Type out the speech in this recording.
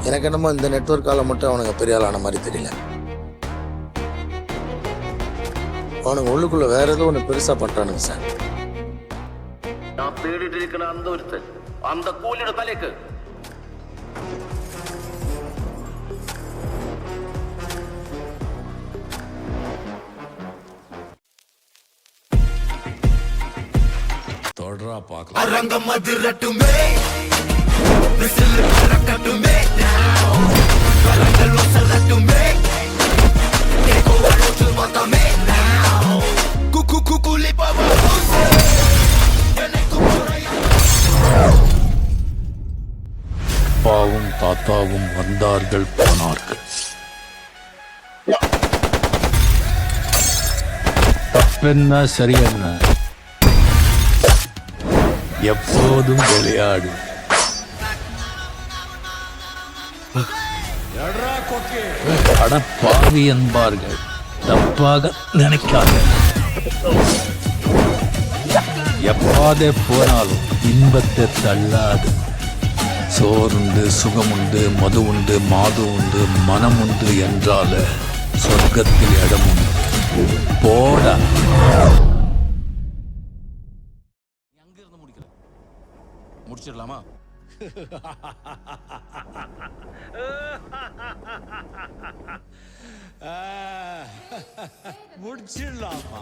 எனக்கு என்னமோ இந்த நெட்வொர்க்கால மட்டும் அவனுங்க பெரிய ஆளான மாதிரி தெரியல. அவனுங்க உள்ளுக்குள்ள வேற ஏதோ ஒன்று பெருசா பண்றானுங்க சார். நான் தேடிட்டு இருக்கிற அந்த ஒருத்தன் அந்த கூலியோட தலைக்கு தொடரா பார்க்கலாம். அரங்கம் அதிரட்டுமே, விசில் பறக்கட்டுமே, கலங்கள் வசரட்டுமே, ஏகோ அழுத்து வந்தமே, குக்கு குக்குலி பாபா அப்பாவும் தாத்தாவும் வந்தார்கள் போனார்கள். தப்பென்ன சரியென்ன, எப்போதும் விளையாடு. அட பாவி என்பார்கள், தப்பாக நினைக்காத. எப்பாதே போனாலும் இன்பத்தை தள்ளாது. சோறுண்டு, சுகமுண்டு, மது உண்டு, மாது உண்டு, மனம் உண்டு என்றால சொர்க்கத்தில் இடம் உண்டு. போடா. அங்கிருந்து முடிக்கல, முடிச்சிடலாமா? முடிச்சிடலாமா?